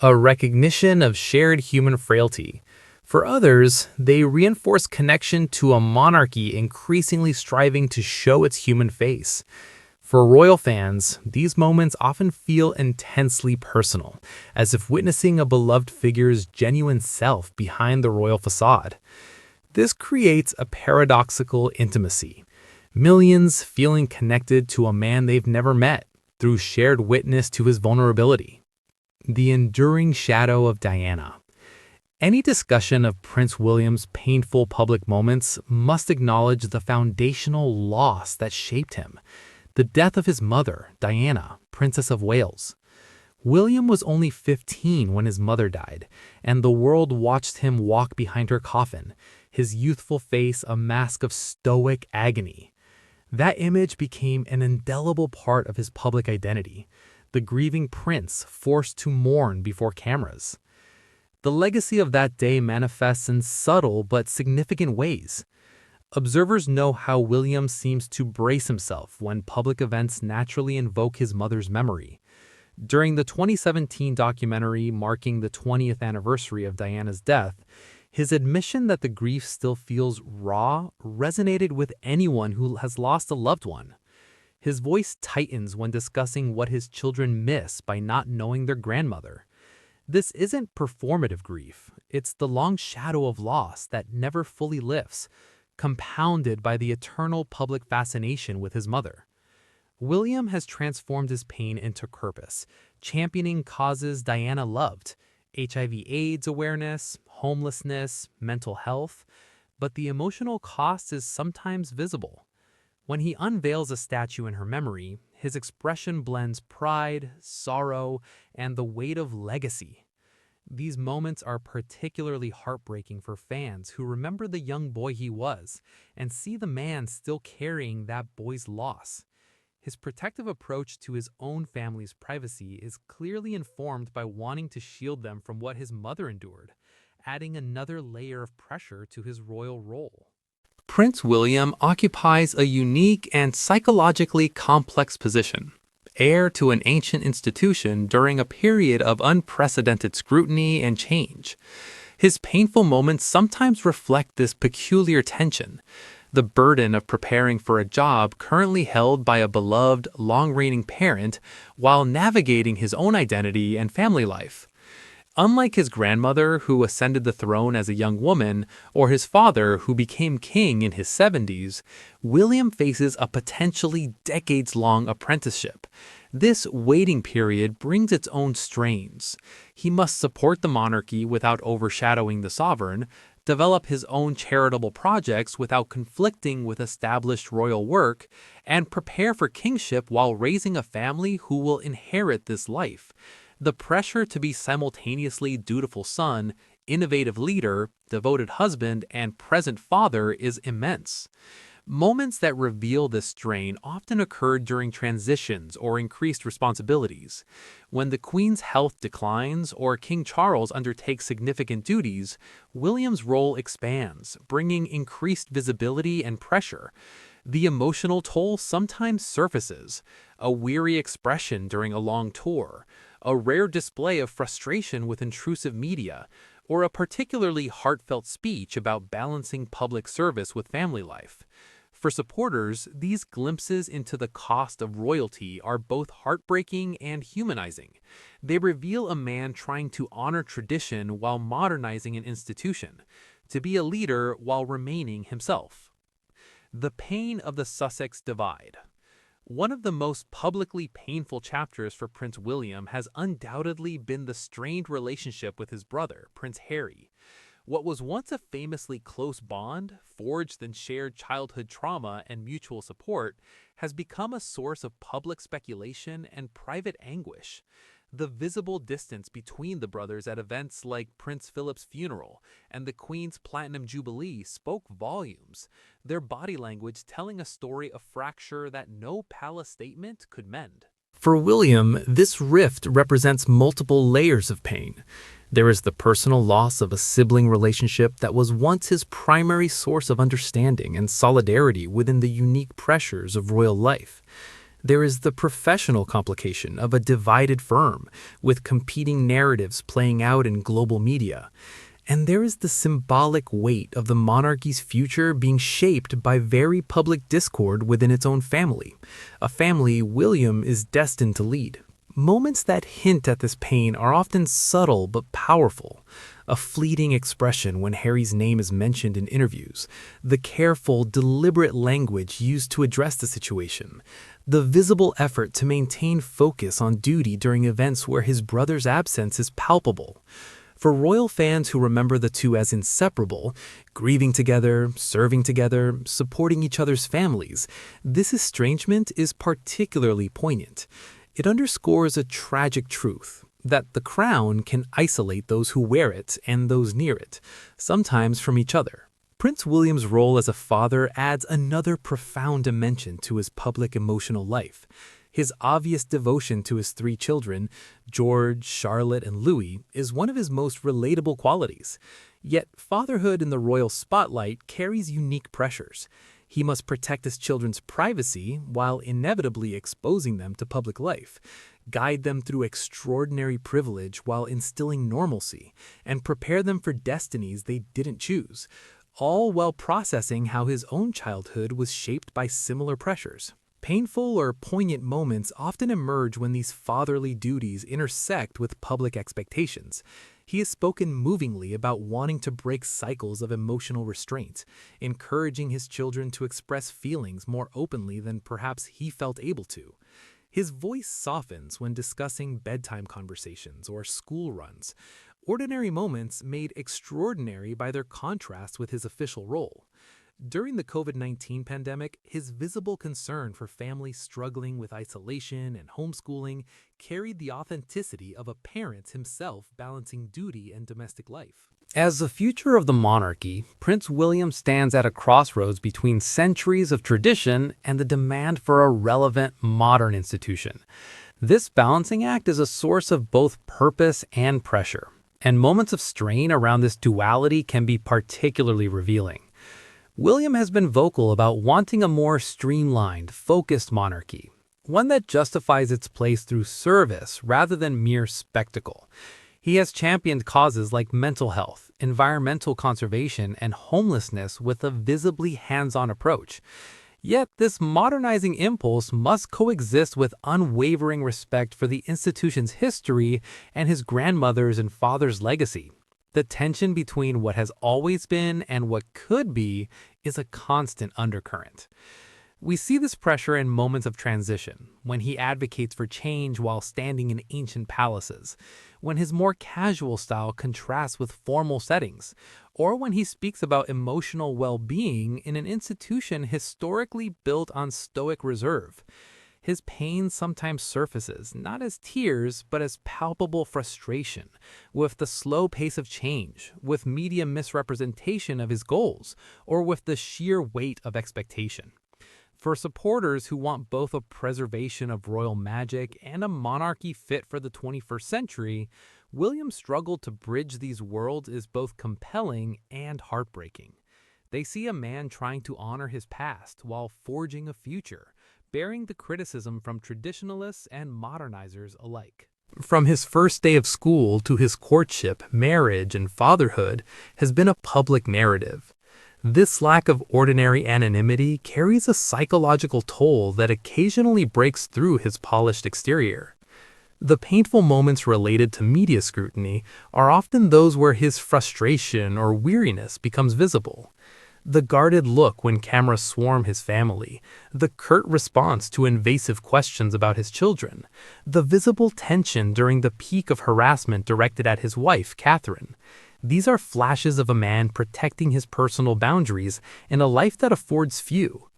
A recognition of shared human frailty. For others, they reinforce connection to a monarchy increasingly striving to show its human face. For royal fans, these moments often feel intensely personal, as if witnessing a beloved figure's genuine self behind the royal facade. This creates a paradoxical intimacy, millions feeling connected to a man they've never met through shared witness to his vulnerability. The enduring shadow of Diana. Any discussion of Prince William's painful public moments must acknowledge the foundational loss that shaped him, the death of his mother, Diana, Princess of Wales. William was only 15 when his mother died, and the world watched him walk behind her coffin, his youthful face a mask of stoic agony. That image became an indelible part of his public identity, the grieving prince forced to mourn before cameras. The legacy of that day manifests in subtle but significant ways. Observers know how William seems to brace himself when public events naturally invoke his mother's memory. During the 2017 documentary marking the 20th anniversary of Diana's death, his admission that the grief still feels raw resonated with anyone who has lost a loved one. His voice tightens when discussing what his children miss by not knowing their grandmother. This isn't performative grief, it's the long shadow of loss that never fully lifts, compounded by the eternal public fascination with his mother. William has transformed his pain into purpose, championing causes Diana loved, HIV/AIDS awareness, homelessness, mental health, but the emotional cost is sometimes visible. When he unveils a statue in her memory, his expression blends pride, sorrow, and the weight of legacy. These moments are particularly heartbreaking for fans who remember the young boy he was and see the man still carrying that boy's loss. His protective approach to his own family's privacy is clearly informed by wanting to shield them from what his mother endured, adding another layer of pressure to his royal role. Prince William occupies a unique and psychologically complex position, heir to an ancient institution during a period of unprecedented scrutiny and change. His painful moments sometimes reflect this peculiar tension, the burden of preparing for a job currently held by a beloved, long-reigning parent while navigating his own identity and family life. Unlike his grandmother, who ascended the throne as a young woman, or his father, who became king in his 70s, William faces a potentially decades-long apprenticeship. This waiting period brings its own strains. He must support the monarchy without overshadowing the sovereign, develop his own charitable projects without conflicting with established royal work, and prepare for kingship while raising a family who will inherit this life. The pressure to be simultaneously dutiful son, innovative leader, devoted husband, and present father is immense. Moments that reveal this strain often occur during transitions or increased responsibilities. When the Queen's health declines or King Charles undertakes significant duties, William's role expands, bringing increased visibility and pressure. The emotional toll sometimes surfaces, a weary expression during a long tour, a rare display of frustration with intrusive media, or a particularly heartfelt speech about balancing public service with family life. For supporters, these glimpses into the cost of royalty are both heartbreaking and humanizing. They reveal a man trying to honor tradition while modernizing an institution, to be a leader while remaining himself. The pain of the Sussex divide. One of the most publicly painful chapters for Prince William has undoubtedly been the strained relationship with his brother, Prince Harry. What was once a famously close bond, forged in shared childhood trauma and mutual support, has become a source of public speculation and private anguish. The visible distance between the brothers at events like Prince Philip's funeral and the Queen's Platinum Jubilee spoke volumes, their body language telling a story of fracture that no palace statement could mend. For William, this rift represents multiple layers of pain. There is the personal loss of a sibling relationship that was once his primary source of understanding and solidarity within the unique pressures of royal life. There is the professional complication of a divided firm, with competing narratives playing out in global media. And there is the symbolic weight of the monarchy's future being shaped by very public discord within its own family, a family William is destined to lead. Moments that hint at this pain are often subtle but powerful. A fleeting expression when Harry's name is mentioned in interviews, the careful, deliberate language used to address the situation, the visible effort to maintain focus on duty during events where his brother's absence is palpable. For royal fans who remember the two as inseparable, grieving together, serving together, supporting each other's families, this estrangement is particularly poignant. It underscores a tragic truth that the crown can isolate those who wear it and those near it, sometimes from each other. Prince William's role as a father adds another profound dimension to his public emotional life. His obvious devotion to his three children, George, Charlotte, and Louis, is one of his most relatable qualities. Yet fatherhood in the royal spotlight carries unique pressures. He must protect his children's privacy while inevitably exposing them to public life, guide them through extraordinary privilege while instilling normalcy, and prepare them for destinies they didn't choose, all while processing how his own childhood was shaped by similar pressures. Painful or poignant moments often emerge when these fatherly duties intersect with public expectations. He has spoken movingly about wanting to break cycles of emotional restraint, encouraging his children to express feelings more openly than perhaps he felt able to. His voice softens when discussing bedtime conversations or school runs, ordinary moments made extraordinary by their contrast with his official role. During the COVID-19 pandemic, his visible concern for families struggling with isolation and homeschooling carried the authenticity of a parent himself balancing duty and domestic life. As the future of the monarchy, Prince William stands at a crossroads between centuries of tradition and the demand for a relevant, modern institution. This balancing act is a source of both purpose and pressure, and moments of strain around this duality can be particularly revealing. William has been vocal about wanting a more streamlined, focused monarchy, one that justifies its place through service rather than mere spectacle. He has championed causes like mental health, environmental conservation, and homelessness with a visibly hands-on approach. Yet this modernizing impulse must coexist with unwavering respect for the institution's history and his grandmother's and father's legacy. The tension between what has always been and what could be is a constant undercurrent. We see this pressure in moments of transition, when he advocates for change while standing in ancient palaces, when his more casual style contrasts with formal settings, or when he speaks about emotional well-being in an institution historically built on stoic reserve. His pain sometimes surfaces, not as tears, but as palpable frustration, with the slow pace of change, with media misrepresentation of his goals, or with the sheer weight of expectation. For supporters who want both a preservation of royal magic and a monarchy fit for the 21st century, William's struggle to bridge these worlds is both compelling and heartbreaking. They see a man trying to honor his past while forging a future, bearing the criticism from traditionalists and modernizers alike. From his first day of school to his courtship, marriage, and fatherhood has been a public narrative. This lack of ordinary anonymity carries a psychological toll that occasionally breaks through his polished exterior. The painful moments related to media scrutiny are often those where his frustration or weariness becomes visible. The guarded look when cameras swarm his family, the curt response to invasive questions about his children, the visible tension during the peak of harassment directed at his wife, Catherine. These are flashes of a man protecting his personal boundaries in a life that affords few.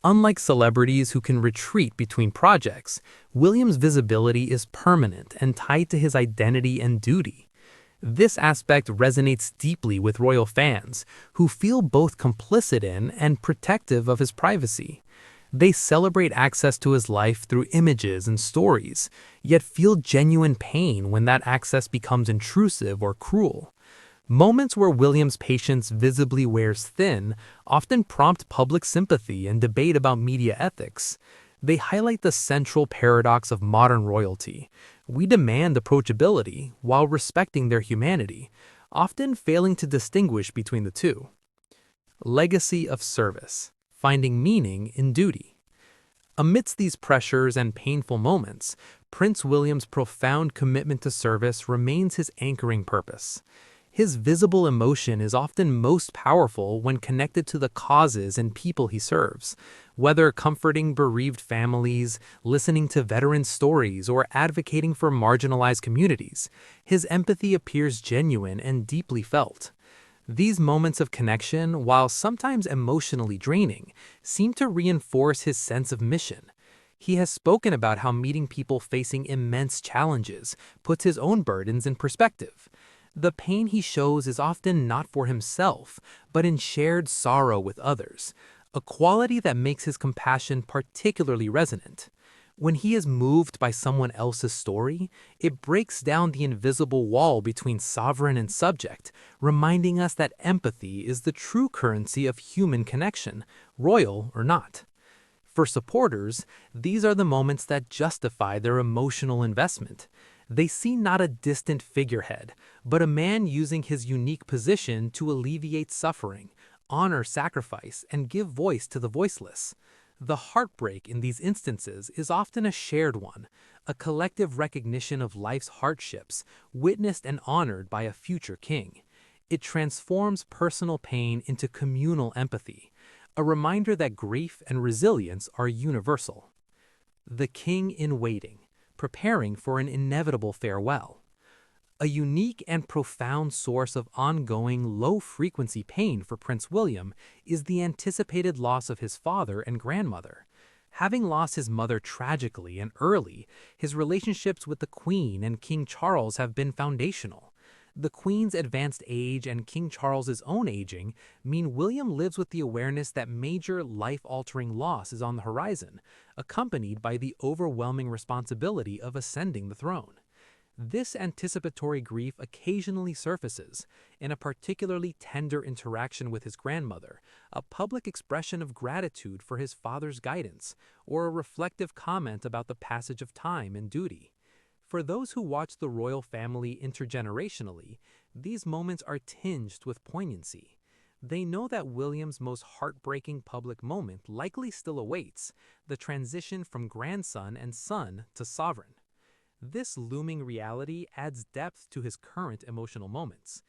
Unlike celebrities who can retreat between projects, William's visibility is permanent and tied to his identity and duty. This aspect resonates deeply with royal fans, who feel both complicit in and protective of his privacy. They celebrate access to his life through images and stories, yet feel genuine pain when that access becomes intrusive or cruel. Moments where William's patience visibly wears thin often prompt public sympathy and debate about media ethics. They highlight the central paradox of modern royalty. We demand approachability while respecting their humanity, often failing to distinguish between the two. Legacy of service, finding meaning in duty. Amidst these pressures and painful moments, Prince William's profound commitment to service remains his anchoring purpose. His visible emotion is often most powerful when connected to the causes and people he serves. Whether comforting bereaved families, listening to veteran stories, or advocating for marginalized communities, his empathy appears genuine and deeply felt. These moments of connection, while sometimes emotionally draining, seem to reinforce his sense of mission. He has spoken about how meeting people facing immense challenges puts his own burdens in perspective. The pain he shows is often not for himself, but in shared sorrow with others, a quality that makes his compassion particularly resonant. When he is moved by someone else's story, it breaks down the invisible wall between sovereign and subject, reminding us that empathy is the true currency of human connection, royal or not. For supporters, these are the moments that justify their emotional investment. They see not a distant figurehead, but a man using his unique position to alleviate suffering, honor sacrifice, and give voice to the voiceless. The heartbreak in these instances is often a shared one, a collective recognition of life's hardships, witnessed and honored by a future king. It transforms personal pain into communal empathy, a reminder that grief and resilience are universal. The king in waiting, preparing for an inevitable farewell. A unique and profound source of ongoing, low-frequency pain for Prince William is the anticipated loss of his father and grandmother. Having lost his mother tragically and early, his relationships with the Queen and King Charles have been foundational. The Queen's advanced age and King Charles's own aging mean William lives with the awareness that major life-altering loss is on the horizon, accompanied by the overwhelming responsibility of ascending the throne. This anticipatory grief occasionally surfaces in a particularly tender interaction with his grandmother, a public expression of gratitude for his father's guidance, or a reflective comment about the passage of time and duty. For those who watch the royal family intergenerationally, these moments are tinged with poignancy. They know that William's most heartbreaking public moment likely still awaits, the transition from grandson and son to sovereign. This looming reality adds depth to his current emotional moments.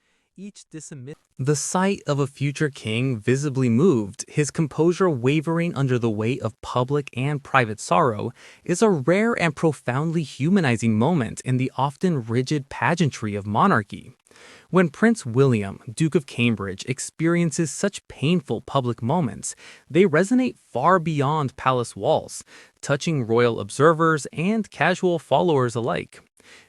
The sight of a future king visibly moved, his composure wavering under the weight of public and private sorrow, is a rare and profoundly humanizing moment in the often rigid pageantry of monarchy. When Prince William, Duke of Cambridge, experiences such painful public moments, they resonate far beyond palace walls, touching royal observers and casual followers alike.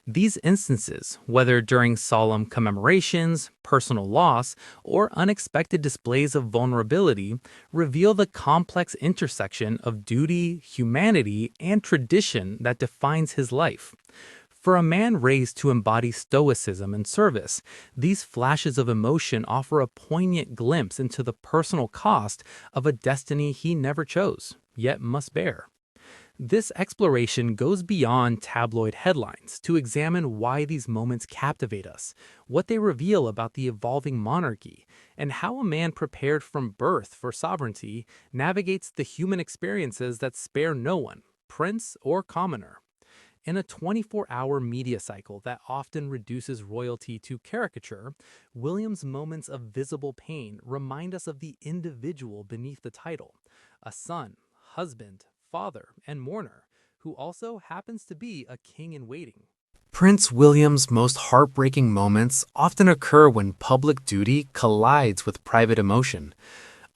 These instances, whether during solemn commemorations, personal loss, or unexpected displays of vulnerability, reveal the complex intersection of duty, humanity, and tradition that defines his life. For a man raised to embody stoicism and service, these flashes of emotion offer a poignant glimpse into the personal cost of a destiny he never chose, yet must bear. This exploration goes beyond tabloid headlines to examine why these moments captivate us, what they reveal about the evolving monarchy, and how a man prepared from birth for sovereignty navigates the human experiences that spare no one, prince or commoner. In a 24-hour media cycle that often reduces royalty to caricature, William's moments of visible pain remind us of the individual beneath the title, a son, husband, father, and mourner, who also happens to be a king in waiting. Prince William's most heartbreaking moments often occur when public duty collides with private emotion.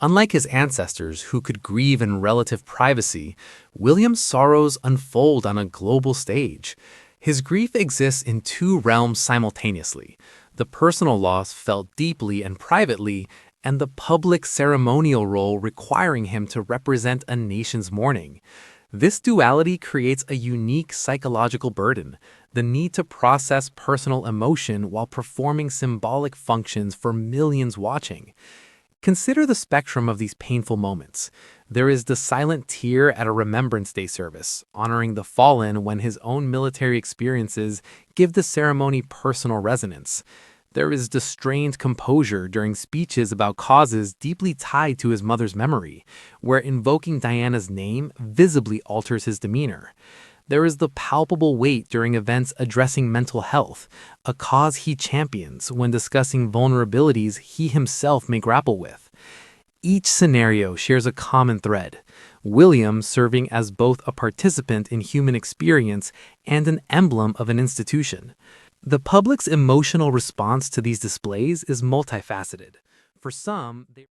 Unlike his ancestors, who could grieve in relative privacy, William's sorrows unfold on a global stage. His grief exists in two realms simultaneously: the personal loss felt deeply and privately, and the public ceremonial role requiring him to represent a nation's mourning. This duality creates a unique psychological burden, the need to process personal emotion while performing symbolic functions for millions watching. Consider the spectrum of these painful moments. There is the silent tear at a Remembrance Day service, honoring the fallen when his own military experiences give the ceremony personal resonance. There is the strained composure during speeches about causes deeply tied to his mother's memory, where invoking Diana's name visibly alters his demeanor. There is the palpable weight during events addressing mental health, a cause he champions when discussing vulnerabilities he himself may grapple with. Each scenario shares a common thread, William serving as both a participant in human experience and an emblem of an institution. The public's emotional response to these displays is multifaceted. For some, they